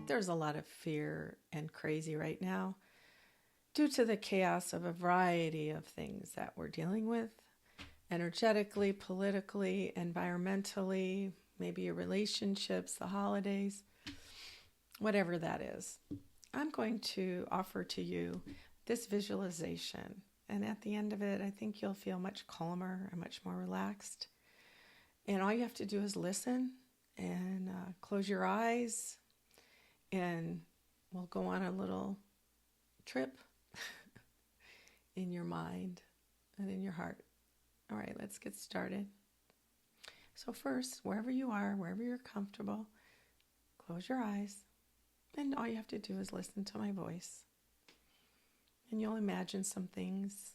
There's a lot of fear and crazy right now due to the chaos of a variety of things that we're dealing with, energetically, politically, environmentally, maybe your relationships, the holidays, whatever that is. I'm going to offer to you this visualization. And at the end of it, I think you'll feel much calmer and much more relaxed. And all you have to do is listen and close your eyes, and we'll go on a little trip in your mind and in your heart. All right, let's get started. So first, wherever you are, wherever you're comfortable, close your eyes, and all you have to do is listen to my voice. And you'll imagine some things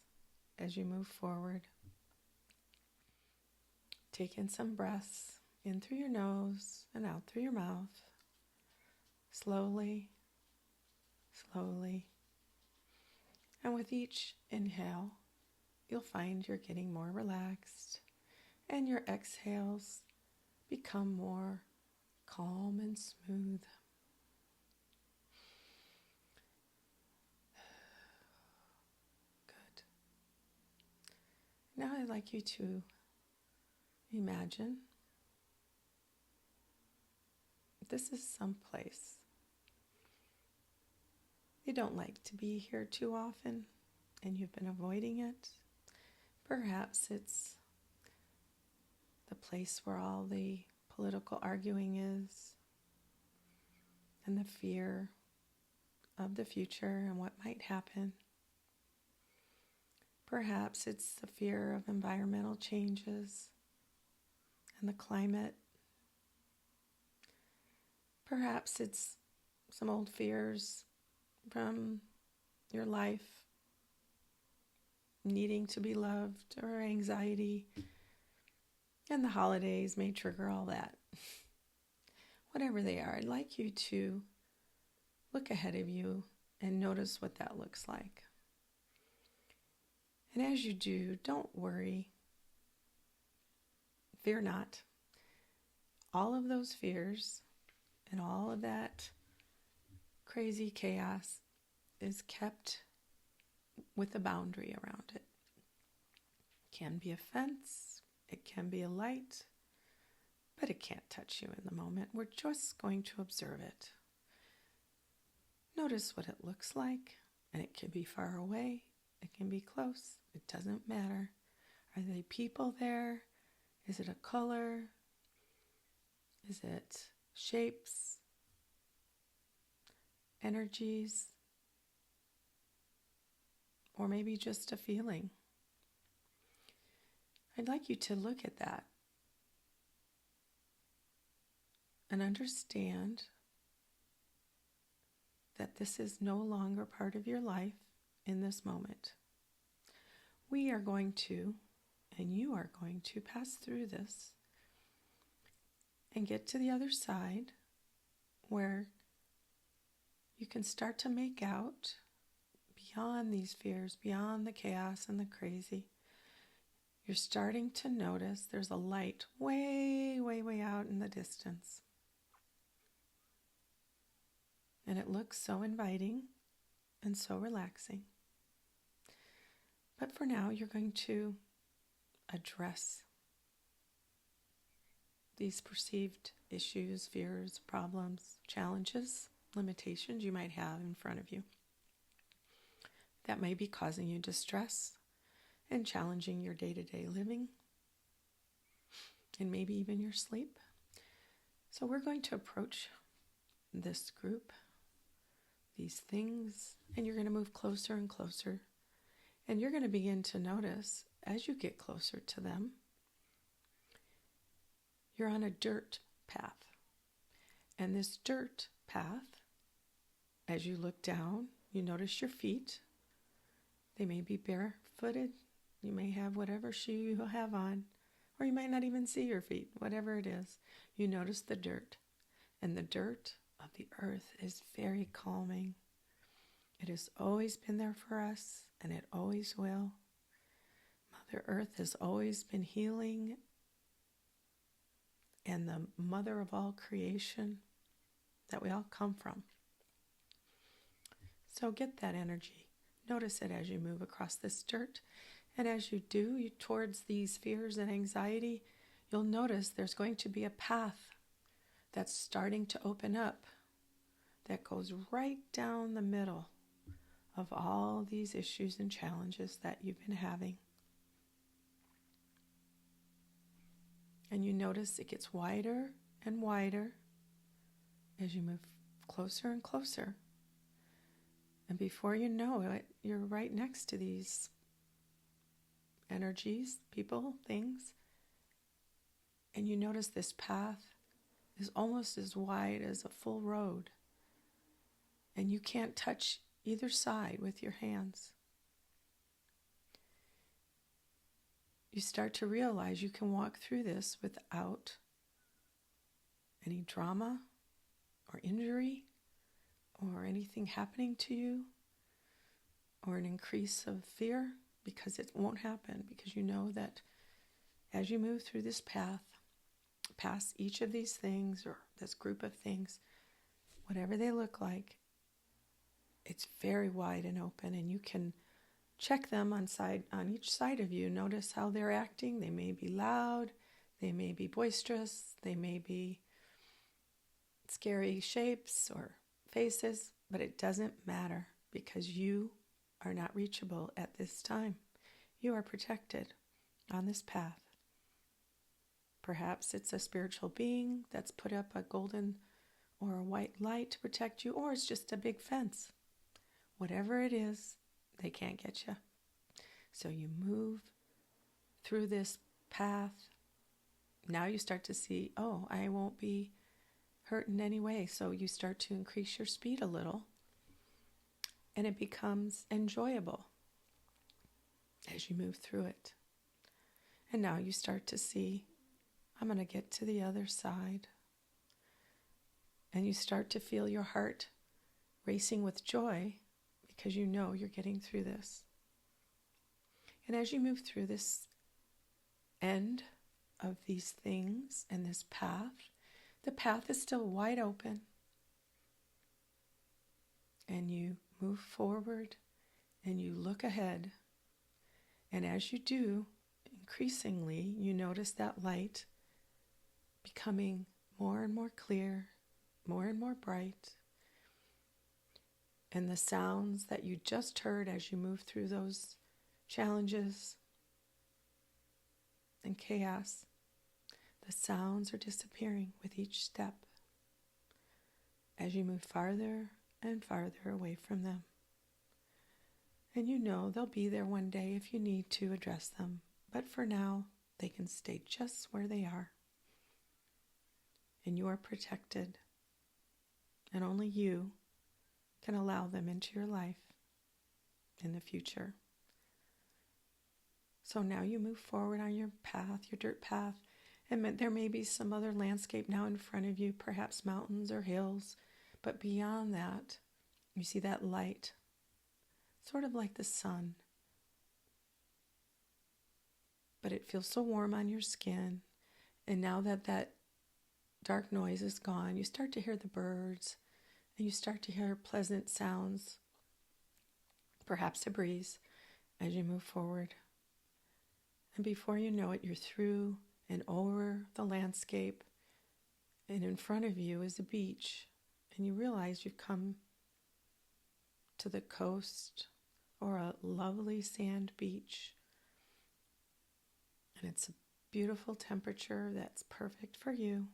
as you move forward. Take in some breaths, in through your nose and out through your mouth. Slowly, slowly. And with each inhale, you'll find you're getting more relaxed, and your exhales become more calm and smooth. Good. Now I'd like you to imagine this is some place you don't like to be here too often, and you've been avoiding it. Perhaps it's the place where all the political arguing is, and the fear of the future and what might happen. Perhaps it's the fear of environmental changes and the climate. Perhaps it's some old fears from your life, needing to be loved, or anxiety, and the holidays may trigger all that. Whatever they are, I'd like you to look ahead of you and notice what that looks like. And as you do, don't worry. Fear not. All of those fears and all of that crazy chaos is kept with a boundary around it. It can be a fence, it can be a light, but it can't touch you in the moment. We're just going to observe it. Notice what it looks like, and it can be far away, it can be close, it doesn't matter. Are there people there? Is it a color? Is it shapes? Energies? Or maybe just a feeling? I'd like you to look at that and understand that this is no longer part of your life in this moment. We are going to, and you are going to, pass through this and get to the other side where you can start to make out beyond these fears, beyond the chaos and the crazy. You're starting to notice there's a light way, way, way out in the distance. And it looks so inviting and so relaxing. But for now, you're going to address these perceived issues, fears, problems, challenges, limitations you might have in front of you that may be causing you distress and challenging your day-to-day living and maybe even your sleep. So we're going to approach this group, these things, and you're going to move closer and closer, and you're going to begin to notice as you get closer to them, you're on a dirt path. And this dirt path, as you look down, you notice your feet. They may be barefooted. You may have whatever shoe you have on, or you might not even see your feet, whatever it is. You notice the dirt, and the dirt of the earth is very calming. It has always been there for us, and it always will. Mother Earth has always been healing, and the mother of all creation, that we all come from. So get that energy. Notice it as you move across this dirt. And as you do, towards these fears and anxiety, you'll notice there's going to be a path that's starting to open up that goes right down the middle of all these issues and challenges that you've been having. And you notice it gets wider and wider as you move closer and closer. And before you know it, you're right next to these energies, people, things. And you notice this path is almost as wide as a full road. And you can't touch either side with your hands. You start to realize you can walk through this without any drama or injury or anything happening to you or an increase of fear, because it won't happen, because you know that as you move through this path, past each of these things or this group of things, whatever they look like, it's very wide and open, and you can check them on each side of you. Notice how they're acting. They may be loud, they may be boisterous, they may be scary shapes or faces, but it doesn't matter, because you are not reachable at this time. You are protected on this path. Perhaps it's a spiritual being that's put up a golden or a white light to protect you, or it's just a big fence. Whatever it is, they can't get you. So you move through this path. Now you start to see, oh, I won't be hurt in any way. So you start to increase your speed a little, and it becomes enjoyable as you move through it. And now you start to see, I'm going to get to the other side. And you start to feel your heart racing with joy, because you know you're getting through this. And as you move through this end of these things and this path, the path is still wide open. And you move forward and you look ahead. And as you do, increasingly, you notice that light becoming more and more clear, more and more bright. And the sounds that you just heard as you move through those challenges and chaos, the sounds are disappearing with each step as you move farther and farther away from them. And you know they'll be there one day if you need to address them, but for now they can stay just where they are. And you are protected, and only you can allow them into your life in the future. So now you move forward on your path, your dirt path, and there may be some other landscape now in front of you, perhaps mountains or hills, but beyond that, you see that light, sort of like the sun. But it feels so warm on your skin, and now that that dark noise is gone, you start to hear the birds, and you start to hear pleasant sounds, perhaps a breeze, as you move forward. And before you know it, you're through and over the landscape, and in front of you is a beach, and you realize you've come to the coast or a lovely sand beach. And it's a beautiful temperature that's perfect for you.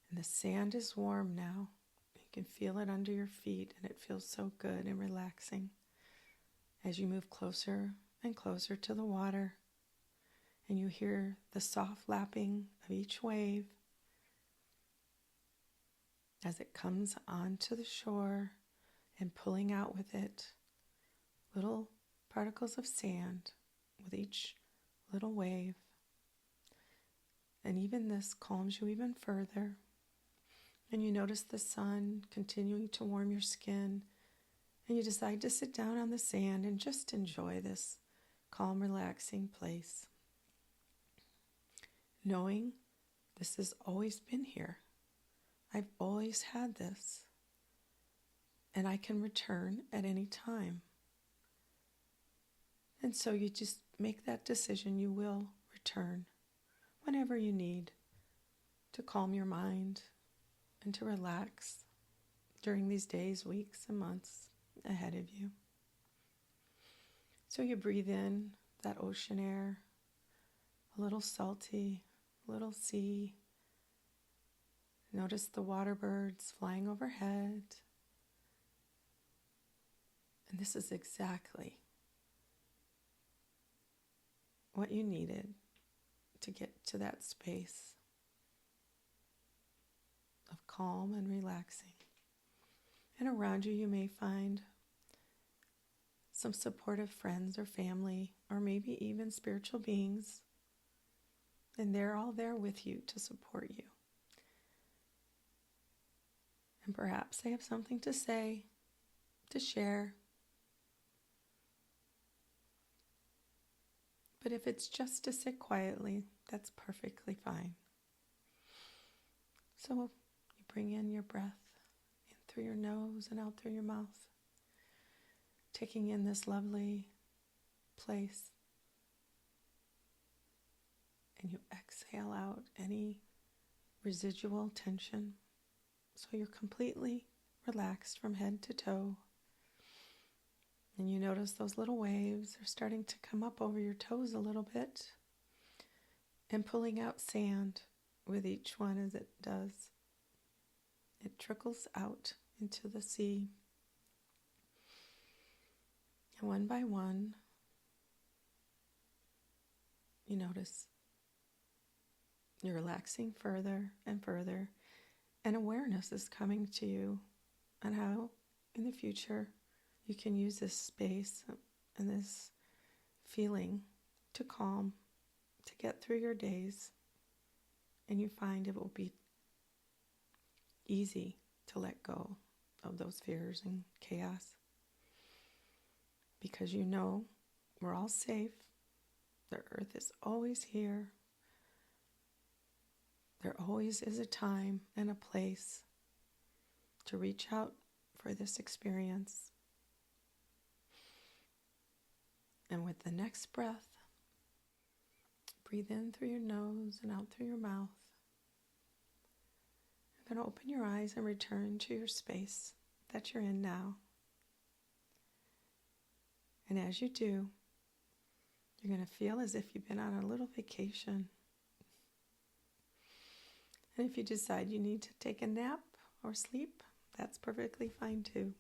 And the sand is warm now. You can feel it under your feet, and it feels so good and relaxing as you move closer and closer to the water. And you hear the soft lapping of each wave as it comes onto the shore and pulling out with it little particles of sand with each little wave. And even this calms you even further. And you notice the sun continuing to warm your skin, and you decide to sit down on the sand and just enjoy this calm, relaxing place, knowing this has always been here I've always had this, and I can return at any time. And so you just make that decision. You will return whenever you need to calm your mind and to relax during these days, weeks, and months ahead of you. So you breathe in that ocean air, a little salty, a little sea. Notice the water birds flying overhead. And this is exactly what you needed to get to that space of calm and relaxing. And around you, you may find some supportive friends or family, or maybe even spiritual beings. And they're all there with you to support you. And perhaps they have something to say, to share. But if it's just to sit quietly, that's perfectly fine. So you bring in your breath in through your nose and out through your mouth, taking in this lovely place. And you exhale out any residual tension. So you're completely relaxed from head to toe. And you notice those little waves are starting to come up over your toes a little bit and pulling out sand with each one as it does. It trickles out into the sea. And one by one, you notice you're relaxing further and further, and awareness is coming to you on how in the future you can use this space and this feeling to calm, to get through your days, and you find it will be easy to let go of those fears and chaos, because you know we're all safe. The earth is always here. There always is a time and a place to reach out for this experience. And with the next breath, breathe in through your nose and out through your mouth. You're going to open your eyes and return to your space that you're in now. And as you do, you're going to feel as if you've been on a little vacation. And if you decide you need to take a nap or sleep, that's perfectly fine too.